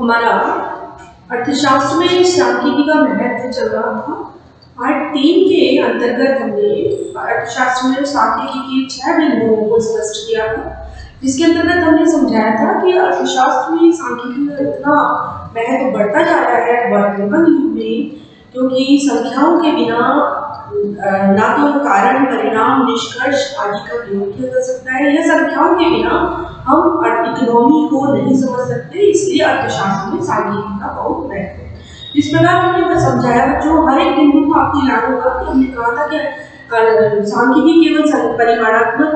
हमारा अर्थशास्त्र में सांख्यिकी का महत्व चल रहा था। पार्ट 3 के अंतर्गत हमने अर्थशास्त्र में सांख्यिकी के 6 बिंदुओं को स्पष्ट किया था, जिसके अंतर्गत हमने समझाया था कि अर्थशास्त्र में सांख्यिकी का इतना महत्व बढ़ता जा रहा है वर्तमान युग में, क्योंकि संख्याओं के बिना ना तो कारण, परिणाम, निष्कर्ष आदि का प्रयोग किया जा सकता है, या संख्याओं के बिना हम इकोनॉमी को नहीं समझ सकते। इसलिए अर्थशास्त्र में सांख्यिकी का बहुत महत्व है। जिस प्रकार हमने समझाया, जो हर एक बिंदु को आपको याद होगा कि हमने कहा था कि सांख्यिकी केवल परिमाणात्मक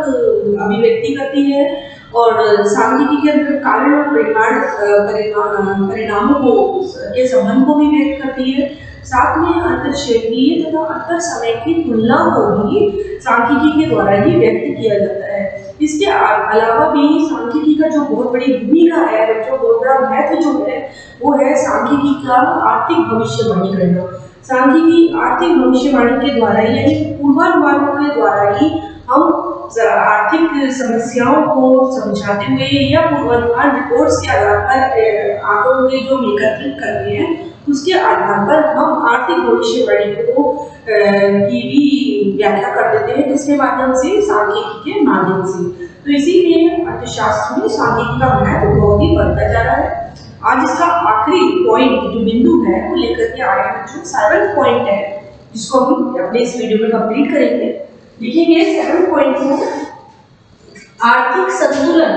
अभिव्यक्ति करती है और सांख्यिकी के अंदर कारण और परिणामों को के संबंध को भी व्यक्त करती है। साथ में अंतरक्षेत्रीय तथा अंतर समय की तुलना को भी सांख्यिकी के द्वारा ही व्यक्त किया जाता है। इसके अलावा भी सांख्यिकी का जो बहुत बड़ी भूमिका है, जो बहुत बड़ा महत्व जो है, वो है सांख्यिकी का आर्थिक भविष्यवाणी करना। सांख्यिकी आर्थिक भविष्यवाणी के द्वारा ही, यानी पूर्वानुमानों के द्वारा ही हम आर्थिक समस्याओं को समझाते हुए या पूर्वानुमान रिपोर्ट्स के आधार पर आंकड़ों के जो एकत्रित करते हैं, उसके आधार पर हम आर्थिक भविष्यवाणी को की भी व्याख्या कर देते हैं, जिसके माध्यम से सांख्यिकी के माध्यम से। तो इसीलिए अर्थशास्त्र में सांख्यिकी का महत्व बहुत ही बढ़ता जा रहा है। आज इसका आखिरी पॉइंट जो बिंदु है वो लेकर के आए हैं, जो 7th पॉइंट है, जिसको हम अपने इस वीडियो में कंप्लीट करेंगे। लिखेंगे 7th पॉइंट को आर्थिक संतुलन।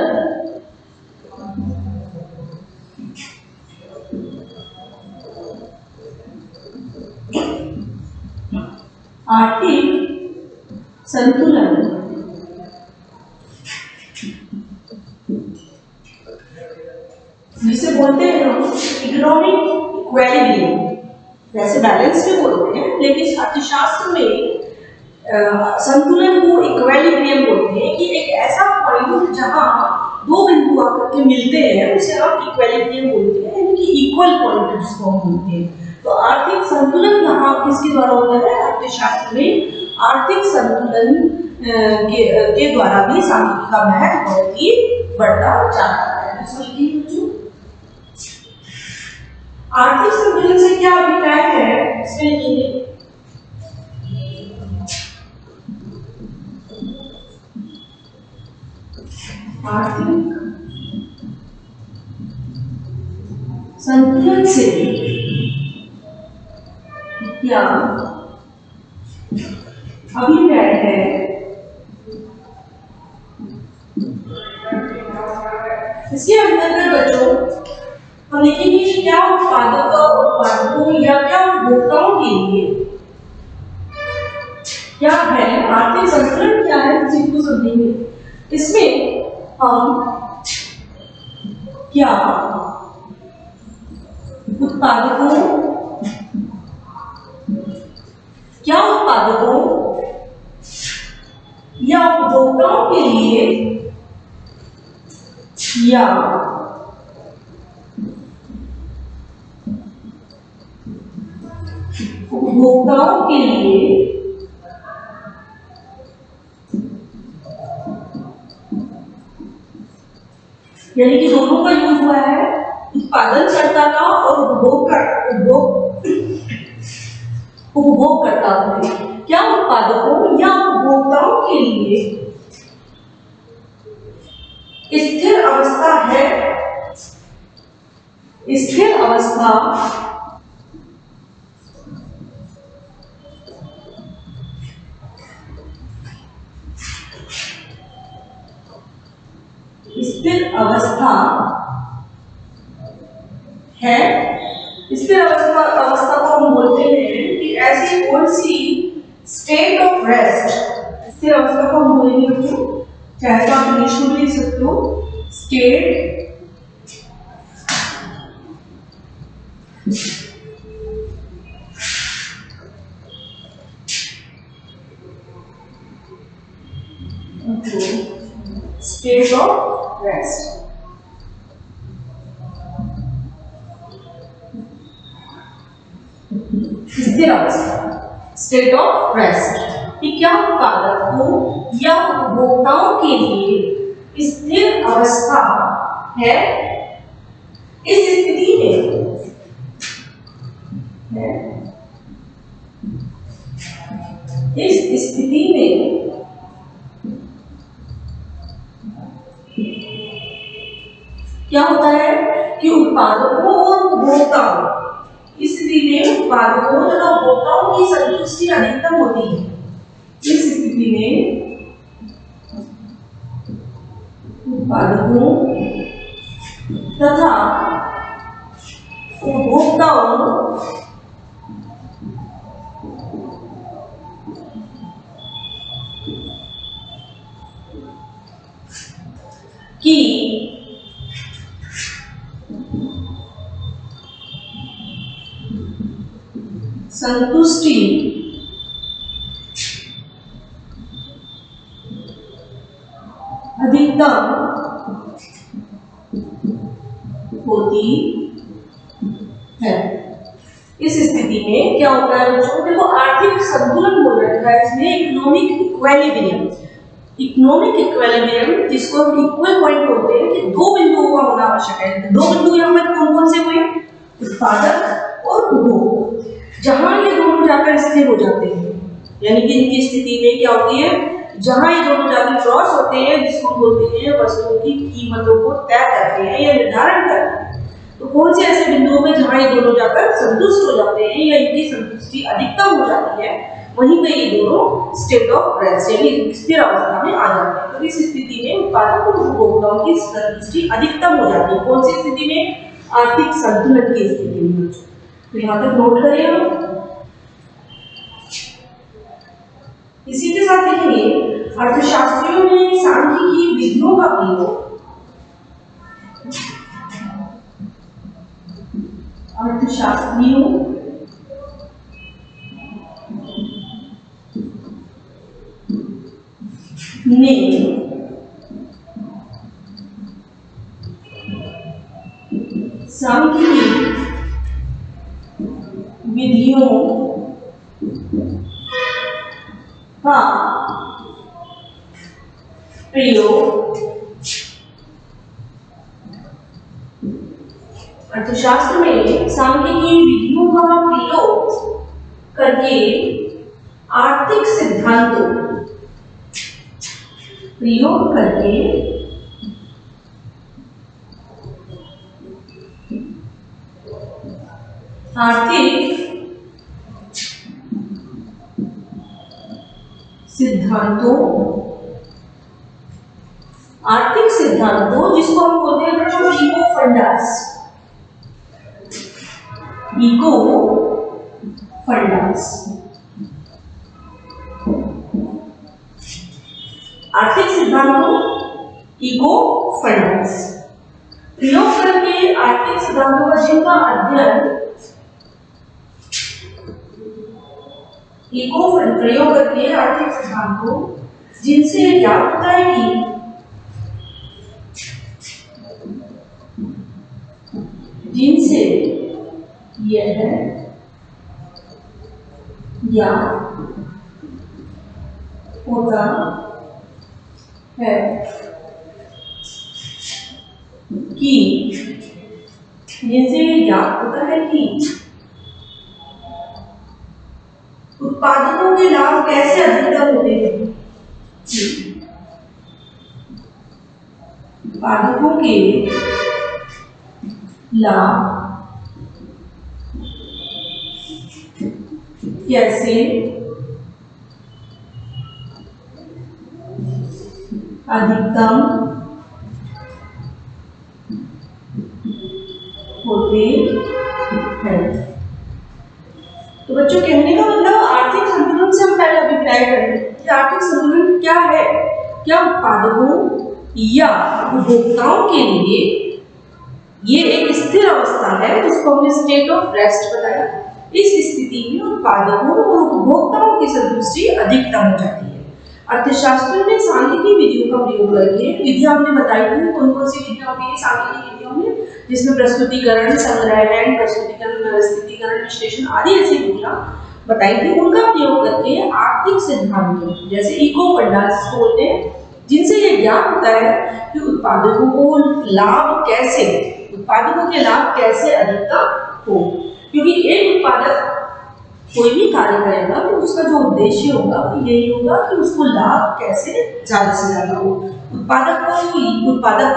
आर्थिक संतुलन जिसे बोलते हैं हम इकोनॉमिक इक्विलिब्रियम। वैसे बैलेंस भी बोलते हैं, लेकिन अर्थशास्त्र में संतुलन को इक्विलिब्रियम बोलते हैं, कि एक ऐसा पॉइंट जहां दो बिंदु आकर के मिलते हैं उसे हम इक्विलिब्रियम बोलते हैं, यानी कि इक्वल पॉइंट जिसको हम बोलते हैं। तो आर्थिक संतुलन यहाँ किसके द्वारा होता है? अर्थशास्त्र में आर्थिक संतुलन के द्वारा भी सांख्यिकी का महत्व बहुत ही बढ़ता जाता है। आर्थिक संतुलन से क्या अभिप्राय है, इसमें लिखिए आर्थिक संतुलन से क्या अभिप्राय है? इसके अंतर्गत बच्चों हम लिखेंगे कि क्या उत्पादकों या क्या उपभोक्ताओं के लिए क्या है आर्थिक संतुलन, क्या है, इस चीज को समझेंगे। इसमें हम क्या उत्पादकों या उपभोक्ताओं के लिए या उपभोक्ताओं के लिए यानी कि दोनों का यूज हुआ है, उत्पादनकर्ता का और उपभोगकर्ता का। क्या उत्पादकों या उपभोक्ताओं के लिए स्थिर अवस्था है? स्थिर अवस्था है। स्थिर अवस्था को हम बोलते हैं कि ऐसी कौन सी स्टेट ऑफ रेस्ट। स्थिर अवस्था को हम बोलेंगे बच्चों, चाहे तो आप इंग्लिश में लिख सकते हो, स्टेट स्टेट ऑफ रेस्ट। स्थिर अवस्था, स्टेट ऑफ रेस्ट, कि क्या उत्पादकों या उपभोक्ताओं के लिए स्थिर अवस्था है। इस स्थिति में है कि उत्पादकों और उपभोक्ताओं, इस स्थिति में उत्पादकों तथा उपभोक्ताओं की संतुष्टि अधिकतम होती है। इस स्थिति में उत्पादकों तथा उपभोक्ताओं की संतुष्टि अधिकतम होती है। इस स्थिति में क्या होता है बच्चों, देखो आर्थिक संतुलन बोल रखा है इसमें, इकोनॉमिक इक्विलिब्रियम। इकोनॉमिक इक्विलिब्रियम जिसको हम इक्वल पॉइंट बोलते हैं कि दो बिंदुओं का होना आवश्यक है। दो बिंदु यहाँ पर कौन कौन से हुए, उत्पादक और उपभोक्ता। जहां ये दोनों जाकर स्थिर हो जाते हैं, यानी कि इनकी स्थिति में क्या होती है, जहां ये दोनों जाकर क्रॉस होते हैं, जिसको बोलते हैं वस्तुओं की कीमतों को तय करते हैं या निर्धारण करते हैं। तो कौन से ऐसे बिंदुओं में जहां ये दोनों जाकर संतुष्ट हो जाते हैं या इनकी संतुष्टि अधिकतम हो जाती है, वहीं पे ये दोनों स्टेट ऑफ रेस्ट यानी स्थिर अवस्था में आ जाते हैं। तो इस स्थिति में उत्पादक और उपभोक्ताओं की संतुष्टि अधिकतम हो जाती है। कौन सी स्थिति में, आर्थिक संतुलन की स्थिति में। तो यहाँ तक नोट करिए आप। इसी के साथ देखेंगे अर्थशास्त्रियों ने सांख्यिकी विधियों का प्रयोग अर्थशास्त्रियों ने सांख्यिकी विधियों का प्रयोग अर्थशास्त्र में सांख्यिकी विधियों का प्रयोग करके आर्थिक सिद्धांतों आर्थिक सिद्धांतों जिसको हम बोलते हैं इको फंडास। आर्थिक सिद्धांतों इको फंडास प्रयोग करके आर्थिक सिद्धांतों का जिनका अध्ययन इको फंड प्रयोग करके आर्थिक सिद्धांतों जिनसे ज्ञात होता है कि जिनसे यह ज्ञात होता है कि जिनसे यह ज्ञात होता है कि उत्पादकों के लाभ कैसे अधिकतम होते हैं, उत्पादकों के लाभ कैसे अधिकतम होते हैं। तो बच्चों कहने का मतलब आर्थिक संतुलन से हम पहले अभिप्राय करें कि आर्थिक संतुलन क्या है। क्या उत्पादकों या उपभोक्ताओं के लिए ये एक स्थिर अवस्था है जिसको हमने स्टेट ऑफ रेस्ट बताया। इस स्थिति में उत्पादकों और उपभोक्ताओं की संतुष्टि अधिकतम हो जाती है। अर्थशास्त्रियों ने सांख्यिकी विधियों का प्रयोग करके विधियां हमने बताई थी। कौन कौन सी विधियां होती है सांख्यिकी विधियों में, जिसमें प्रस्तुतिकरण, संग्रहण, प्रस्तुतिकरण, व्यवस्थितीकरण, विश्लेषण आदि ऐसी विधियां बताई थी। उनका प्रयोग करके आर्थिक सिद्धांतों जैसे इको फंडास बोलते हैं, जिनसे ये ज्ञात होता है कि उत्पादकों के लाभ कैसे अधिकतम हो। क्योंकि एक उत्पादक कोई भी कार्य करेगा तो उसका जो उद्देश्य होगा वो यही होगा कि उसको लाभ कैसे ज्यादा से ज्यादा हो। उत्पादक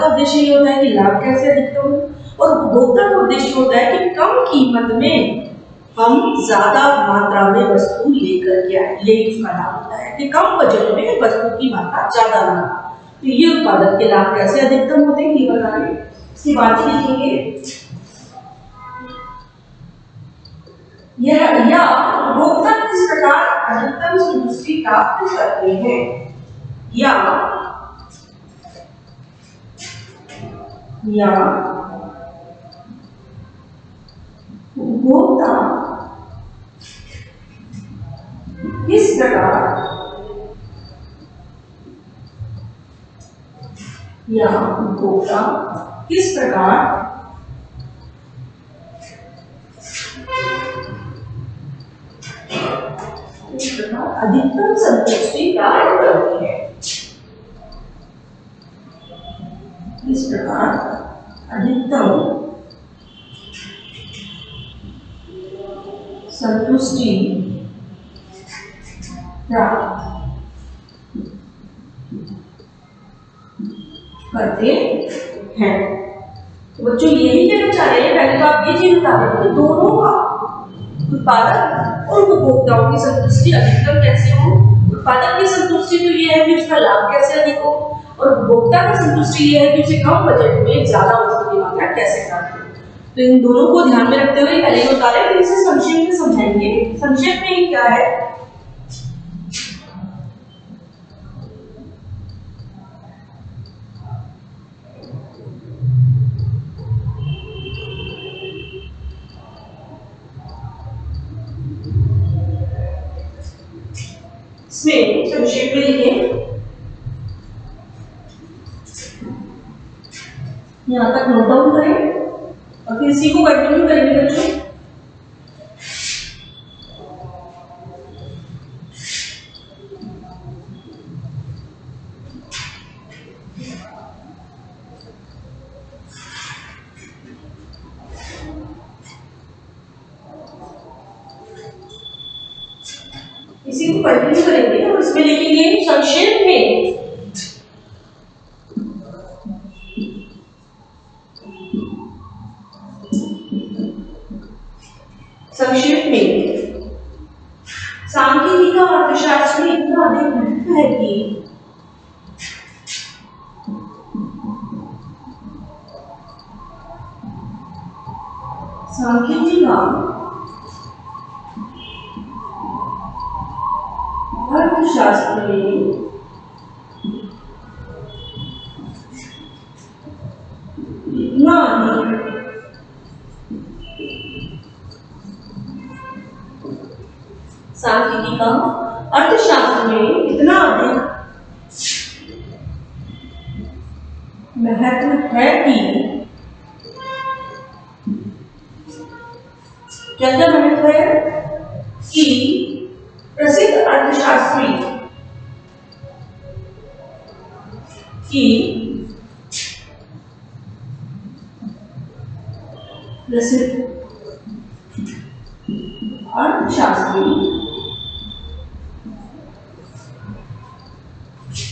का उद्देश्य ये होता है कि लाभ कैसे अधिकतम हो, और उपभोक्ता का उद्देश्य होता है कि कम कीमत में हम ज्यादा मात्रा में वस्तु लेकर के आए। यही इसका लाभ होता है कि कम बजट में वस्तु की मात्रा ज्यादा लाभ। तो ये उत्पादक के लाभ कैसे अधिकतम होते हैं ये बताएंगे, इसकी बात लिखेंगे। या उपभोक्ता किस प्रकार अधिकतम संतुष्टि प्राप्त करते हैं, या उपभोक्ता किस प्रकार अधिकतम संतुष्टि प्राप्त करते हैं, इस प्रकार अधिकतम संतुष्टि प्राप्त करते हैं। तो बच्चों यही कहना चाह रहे हैं, पहले तो आप ये चीज बता दें कि दोनों का, उत्पादक और उपभोक्ताओं की संतुष्टि अधिकतम कैसे हो। उत्पादक की संतुष्टि तो ये है कि उसका लाभ कैसे अधिक हो, और उपभोक्ता की संतुष्टि ये है कि उसे कम बजट में ज्यादा वस्तु की मात्रा कैसे प्राप्त हो। तो इन दोनों को ध्यान में रखते हुए पहले बता रहे हैं, इसे संक्षेप में समझाएंगे। संक्षेप में ये क्या है, इसमें संक्षेप में लिखें, यहाँ तक नोट डाउन करें और फिर इसी को कंटिन्यू करेंगे बच्चों। इसी को कंटिन्यू करेंगे और इसमें लिखेंगे संक्षेप में, सांख्यिकी का अर्थशास्त्र में इतना अधिक महत्व है कि सांख्यिकी का अर्थशास्त्र में इतना अधिक सांख्यिकी का अर्थशास्त्र में इतना अधिक महत्व है कि क्या क्या महत्व है कि प्रसिद्ध अर्थशास्त्री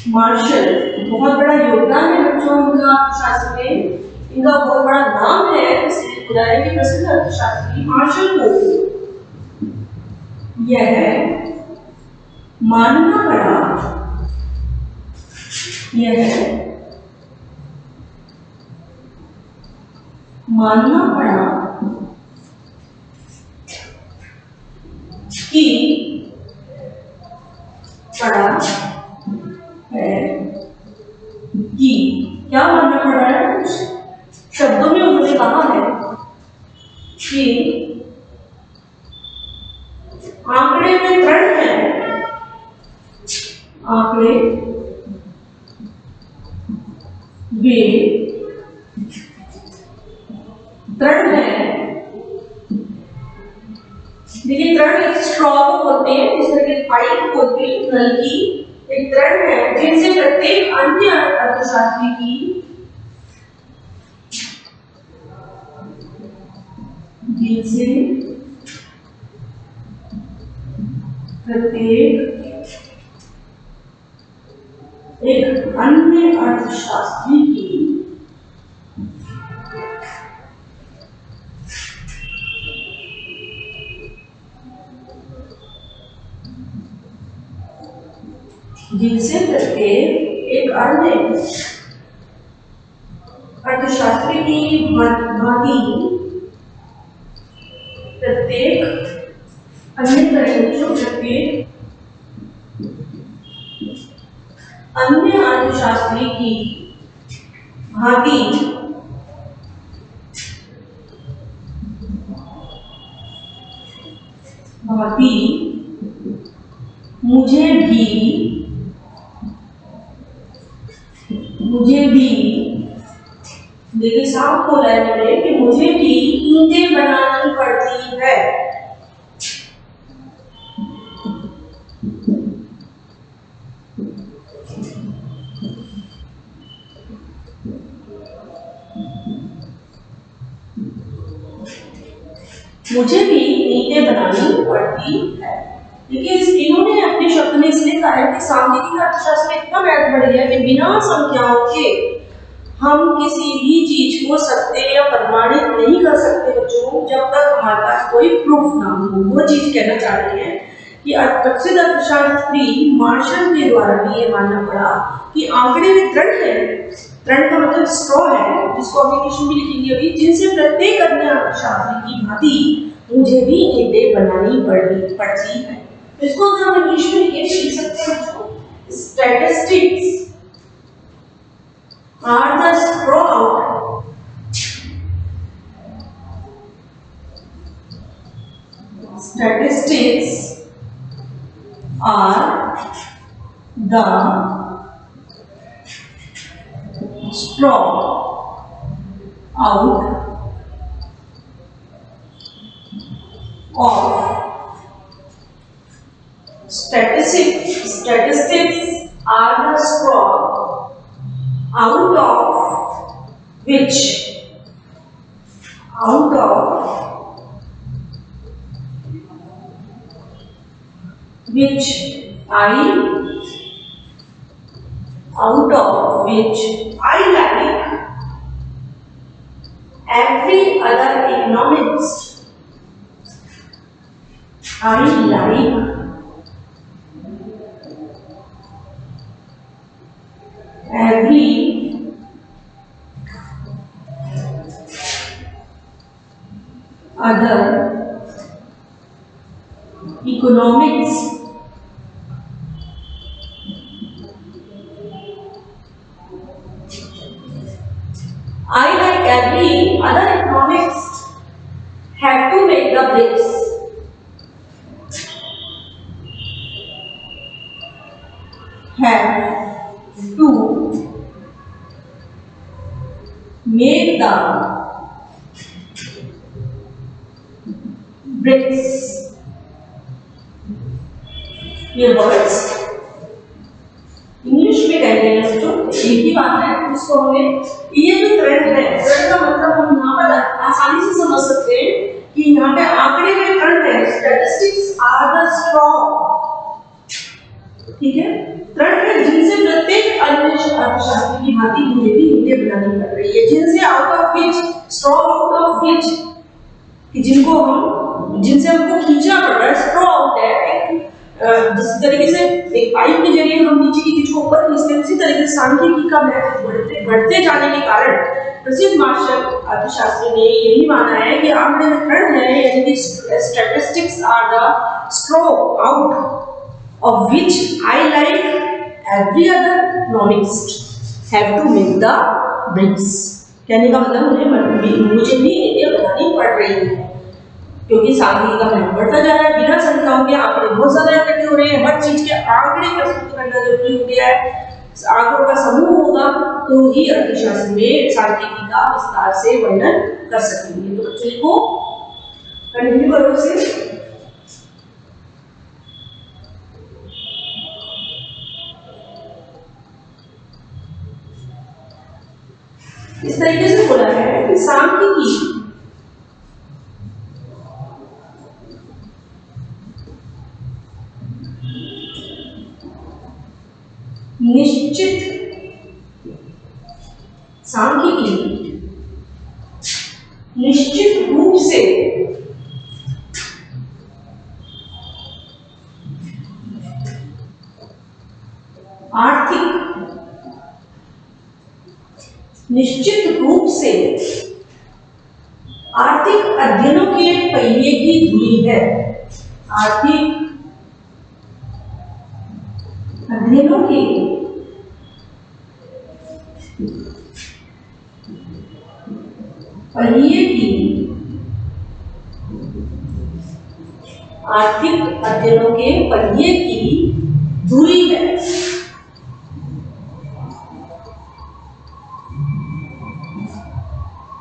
मार्शल, बहुत बड़ा योगदान है बच्चों इनका अर्थशास्त्र में, इनका बहुत बड़ा नाम है, इसलिए बुलाया कि प्रसिद्ध अर्थशास्त्री मार्शल को यह मानना पड़ा कि क्या मानना पड़ रहा है, शब्दों में उन्होंने कहा है कि आंकड़े में दृढ़ है, आंकड़े वे दृढ़ है, देखिए दृढ़ एक स्ट्रॉन्ग बोलते हैं, जिस तरह की पाइप होती है नल की, एक दृढ़ है जिनसे प्रत्येक अन्य अर्थशास्त्री की एक अन्य अर्थशास्त्री की जिनसे प्रत्येक एक अन्य अर्थशास्त्री की भांति प्रत्येक अन्य अर्थशास्त्री की भांति मुझे भी देखिए साफ बोला है मैंने कि मुझे भी ईंटें बनानी पड़ती है। मुझे भी ईंटें बनानी पड़ती है। देखिए इन्होंने अपने शब्द में इसलिए कहा है कि सांख्यिकी का अर्थशास्त्र में इतना महत्व बढ़ गया कि बिना संख्याओं के हम किसी भी चीज को सत्य या प्रमाणित नहीं कर सकते बच्चों, जब तक हमारे पास कोई प्रूफ ना हो। वो चीज कहना चाह रही है कि प्रसिद्ध अर्थशास्त्री मार्शल के द्वारा भी ये मानना पड़ा कि आंकड़े में तृण है, तृण का मतलब स्ट्रॉ है, जिसको हम इंग्लिश में लिखेंगे अभी, जिनसे प्रत्येक अन्य अर्थशास्त्री की भांति मुझे भी ईंटें बनानी पड़ती है। इसको अगर हम इंग्लिश में लिख सकते हैं बच्चों, statistics are the straw statistics are the straw out of statistics are the straw out of which I like every other economist. I like every other economics. I like every other economics have to make the bricks. Have to make the bricks. ये words English में कह रहे हैं जो एक ही बात है, उसको हमें ये जो ट्रेंड है, ट्रेंड का मतलब हम यहाँ पर आसानी से समझ सकते हैं कि यहाँ पे आंकड़े में ट्रेंड है। स्टैटिस्टिक्स आर द स्ट्रॉ, ठीक है, ट्रेंड है जिनसे प्रत्येक अन्य अर्थशास्त्री की भांति मुझे भी ईंटें बनानी पड़ रही है। जिनसे out of which, straw out of which, कि जिनसे हमको खींचना पड़ रहा है। स्ट्रॉ आउट है जिस तरीके से एक पाइप के जरिए हम नीचे की चीज को ऊपर खींचते हैं, उसी तरीके से सांख्यिकी का महत्व बढ़ते जाने के कारण प्रसिद्ध मार्शल अर्थशास्त्री ने यही माना है कि आंकड़े में ट्रेंड है, यानी कि statistics are the straw out of which I like every other economist have to make the bricks. कहने का मतलब मुझे भी ये बनानी पड़ रही है, क्योंकि सांख्यिकी का महत्व बढ़ता जा रहा है। बिना संख्याओं के आंकड़े बहुत ज्यादा इकट्ठे हो रहे हैं, हर चीज के आंकड़े प्रस्तुत करना जरूरी हो गया है। आंकड़ों का समूह होगा तो ही अर्थशास्त्र में सांख्यिकी का विस्तार से वर्णन कर सकेंगे। तो बच्चों को कंटिन्यू करो से। इस तरीके से बोला है कि सांख्यिकी निश्चित सांख्यिकी निश्चित रूप से आर्थिक अध्ययनों के पहिए की धुरी है। आर्थिक अध्ययनों के पहिए की धुरी है।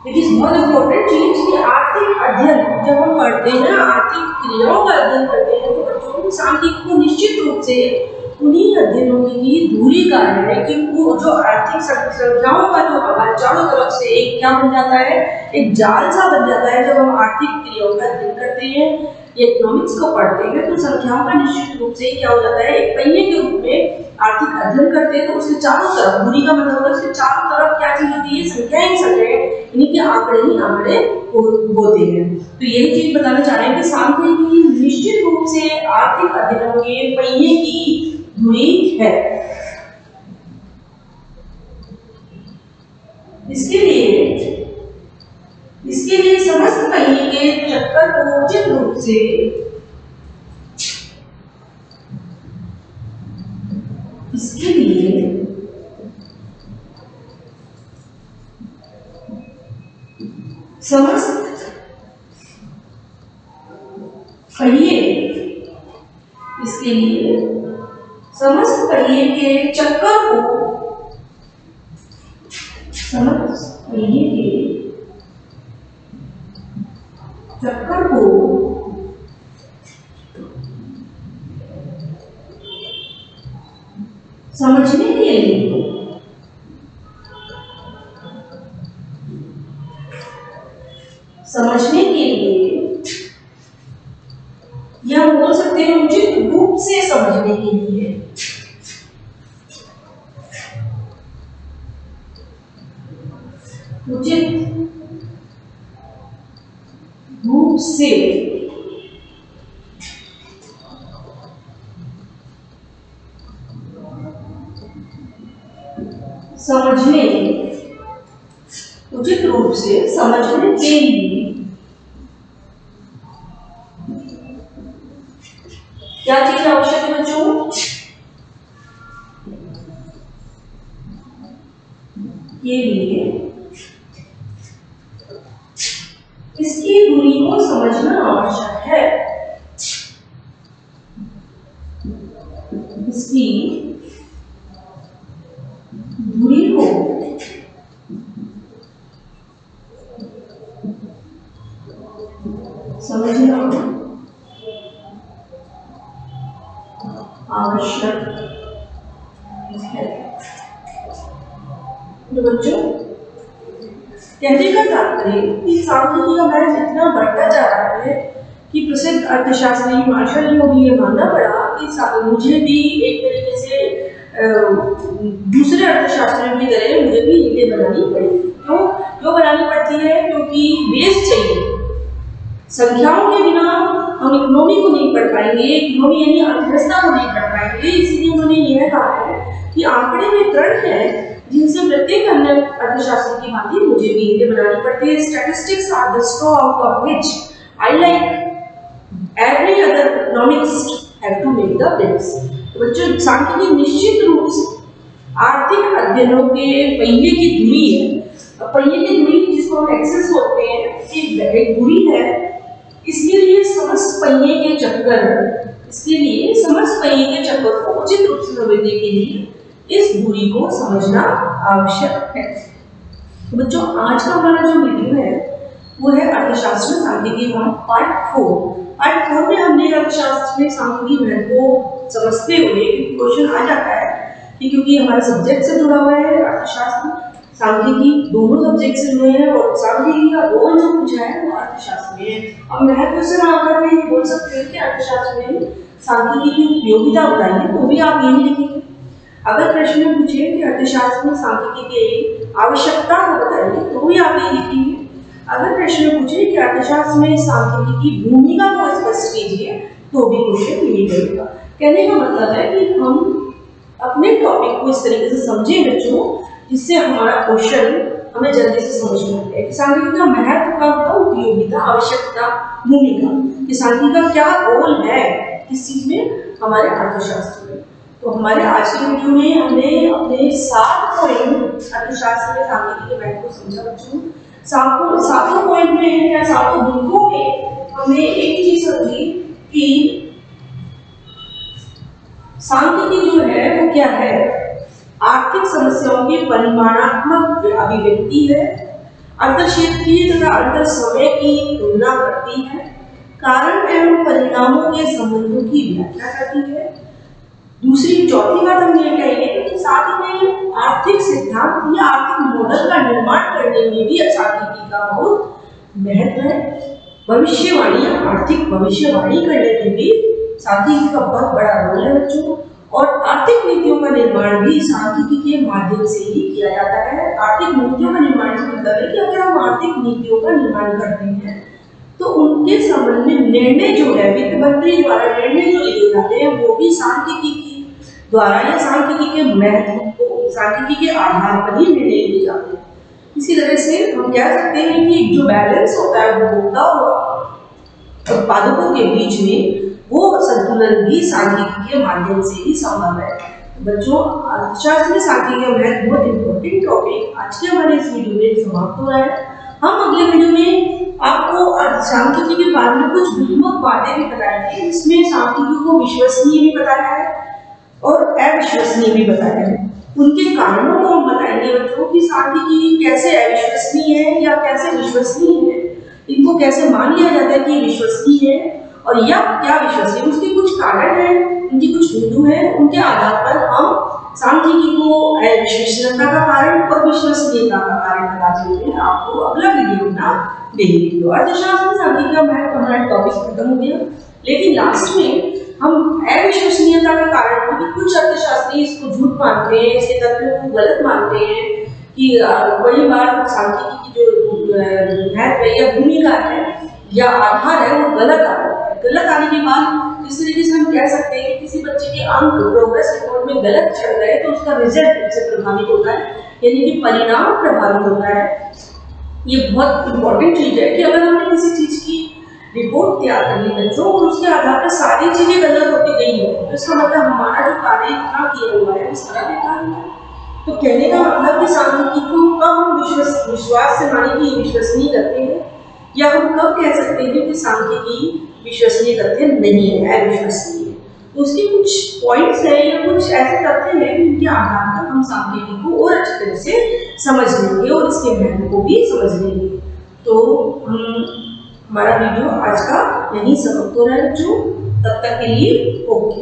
इट इज बहुत इंपॉर्टेंट चीज कि आर्थिक अध्ययन जब हम पढ़ते हैं, आर्थिक क्रियाओं का अध्ययन करते हैं, तो बच्चों को सांख्यिकी को निश्चित रूप से उन्हीं अध्ययनों की दूरी का है कि वो जो आर्थिक संख्याओं का जो हमारे चारों तरफ से एक क्या बन जाता है, एक जाल सा बन जाता है। जब हम आर्थिक क्रियाओं का अध्ययन करते हैं, इकोनॉमिक्स को पढ़ते हैं, तो संख्याओं का निश्चित रूप से क्या हो जाता है, एक पहिए के रूप में आर्थिक अध्ययन करते हैं। तो उसके चारों तरफ, दूरी का मतलब होता है उसके चारों तरफ क्या चीज होती है, संख्याएं यानी कि आंकड़े ही आंकड़े होते हैं। तो यही चीज बताना चाह रहे हैं कि सांख्यिकी निश्चित रूप से आर्थिक अध्ययनों के पहिए की धुरी है। इसके लिए समस्त पहिए के चक्कर को उचित रूप से समस्त पहिए के चक्कर को समझने के लिए या बोल सकते हैं उचित रूप से समझने के लिए समझने के लिए क्या चीज आवश्यक है बच्चों, के लिए इसकी दूरी को समझना आवश्यक है। इसकी दूरी को समझना आवश्यक है। तो बच्चों, कहने का तात्पर्य कि सांख्यिकी का महत्व इतना बढ़ता जा रहा है कि प्रसिद्ध अर्थशास्त्री मार्शल को भी ये मानना पड़ा कि मुझे भी एक तरीके से दूसरे अर्थशास्त्रियों की तरह मुझे भी नीति बनानी पड़ी। क्यों बनानी पड़ती है? क्योंकि बेस चाहिए। संख्याओं के बिना हम इकोनॉमी को नहीं पढ़ पाएंगे, इकोनॉमी यानी अर्थव्यवस्था को नहीं पढ़ पाएंगे। इसलिए उन्होंने यह कहा है कि आंकड़े में तर्क है जिनसे प्रत्येक अन्य अर्थशास्त्र की भांति मुझे भी इन्हें बनानी पड़ती है। Statistics are the straw out of which I like every other economist have to make the bricks. तो बच्चों, सांख्यिकी निश्चित रूप से आर्थिक अध्ययनों के पहिए की धुरी है। पहिए की धुरी जिसको हम एक्सेस बोलते हैं, एक धुरी है। इसके लिए समस्त पहिए के चक्कर को उचित रूप से समझने के लिए इस दूरी को समझना आवश्यक है। तो बच्चों, आज का हमारा जो वीडियो है वो है अर्थशास्त्र में सांख्यिकी पार्ट 4। पार्ट 4 में हमने अर्थशास्त्र में सांख्यिकी महत्व को समझते हुए क्वेश्चन आ जाता है कि क्योंकि हमारे सब्जेक्ट से जुड़ा हुआ है, अर्थशास्त्र सांख्यिकी दोनों सब्जेक्ट से जुड़े हैं और सांख्यिकी का रोल जो पूछा है वो अर्थशास्त्र में है। अब महत्व से ना आकर के बोल सकते हैं कि अर्थशास्त्र में सांख्यिकी की उपयोगिता बताइए, तो भी आप यही लिखेंगे। अगर प्रश्न में पूछे कि अर्थशास्त्र में सांख्यिकी के आवश्यकता को बताएंगे तो भी आप ये लिखेंगे। अगर प्रश्न पूछे कि अर्थशास्त्र में सांख्यिकी की भूमिका को स्पष्ट कीजिए तो भी क्वेश्चन यही रहेगा। कहने का मतलब है कि हम अपने टॉपिक को इस तरीके से समझें बच्चों, जिससे हमारा क्वेश्चन हमें जल्दी से समझ में आए। सांख्यिकी का महत्व का होता है, उपयोगिता, आवश्यकता, भूमिका। कि सांख्यिकी का क्या रोल है इस चीज में, हमारे अर्थशास्त्र में। तो हमारे आज के वीडियो में हमने अपने 7 पॉइंट अर्थशास्त्र में सांख्यिकी के महत्व को समझा बच्चों। सातों पॉइंट में या सातों बिंदुओं में हमने एक चीज समझी कि सांख्यिकी जो है वो क्या है, आर्थिक समस्याओं की परिमाणात्मक अभिव्यक्ति है, अंतरक्षेत्रीय तथा अंतर समय की तुलना करती है, कारण एवं परिणामों के संबंधों की व्याख्या करती है। चौथी बात हम ये कहेंगे कि साथ ही में आर्थिक सिद्धांत या आर्थिक मॉडल का निर्माण करने में भी सांख्यिकी का बहुत महत्व है। भविष्यवाणी या आर्थिक भविष्यवाणी करने में भी सांख्यिकी का बहुत बड़ा रोल है बच्चों। और आर्थिक नीतियों का निर्माण भी सांख्यिकी के माध्यम से ही किया जाता है। आर्थिक नीतियों का निर्माण से मतलब है कि अगर हम आर्थिक नीतियों का निर्माण करते हैं तो उनके संबंध में निर्णय जो है वित्त मंत्री द्वारा निर्णय जो लिए जाते हैं वो भी सांख्यिकी द्वारा या सांख्यिकी के महत्व को, सांख्यिकी के आधार पर ही निर्णय लिए जाते हैं। इसी तरह से हम कह सकते हैं कि जो बैलेंस होता है उपभोक्ता और उत्पादकों के बीच में, वो संतुलन भी सांख्यिकी के माध्यम से ही संभव है। बच्चों, अर्थशास्त्र में सांख्यिकी का महत्व बहुत इंपॉर्टेंट टॉपिक आज के हमारे इस वीडियो में समाप्त हो रहा है। हम अगले वीडियो में आपको सांख्यिकी के बारे में कुछ प्रमुख बातें भी बताएंगे, जिसमें सांख्यिकी को विश्वसनीय भी बताया है और अविश्वसनीय भी बताया है। उनके कारणों को हम बताएंगे बच्चों कि सांख्यिकी कैसे अविश्वसनीय है या कैसे विश्वसनीय है, इनको कैसे मान लिया जाता है कि विश्वसनीय है और या क्या विश्वसनीय, उसके कुछ कारण हैं, उनकी कुछ बिंदु हैं, उनके आधार पर हम सांख्यिकी को विश्वसनीयता का कारण और विश्वसनीयता का कारण बताते हुए आपको अगला वीडियो बना देंगे। तो अर्थशास्त्र में सांख्यिकी का महत्व हमारा टॉपिक खत्म हो गया, लेकिन लास्ट में हम अविश्वसनीयता का कारण क्योंकि कुछ अर्थशास्त्री इसको झूठ मानते हैं, इसके तथ्यों को गलत मानते हैं कि बड़ी बार सांख्यिकी की जो महत्व या भूमिका है या आधार है वो गलत आ रहा है। गलत आने के बाद इस तरीके से हम कह सकते हैं कि किसी बच्चे के अंक प्रोग्रेस रिपोर्ट में गलत चल रहे तो उसका रिजल्ट उससे प्रभावित होता है, यानी कि परिणाम प्रभावित होता है। ये बहुत इंपॉर्टेंट चीज है कि अगर हमने किसी चीज की रिपोर्ट तैयार करनी बच्चों और उसके आधार पर सारी चीजें गलत होती गई है तो इसका मतलब हमारा जो कार्य इतना किया हुआ है वो सारा बेकार है। तो कहने का मतलब कि सांख्यिकी को कब हम विश्वास से माने कि विश्वसनीय करते हैं या हम कब कह सकते हैं कि सांख्यिकी विश्वसनीय तथ्य नहीं है, अविश्वसनीय है। तो उसके कुछ पॉइंट्स हैं या कुछ ऐसे तथ्य हैं जिनके आधार पर हम सांख्यिकी को और अच्छी तरह से समझ लेंगे और इसके महत्व को भी समझ लेंगे। तो हमारा वीडियो आज का यहीं समाप्त हो रहा है बच्चों, तब तक के लिए ओके।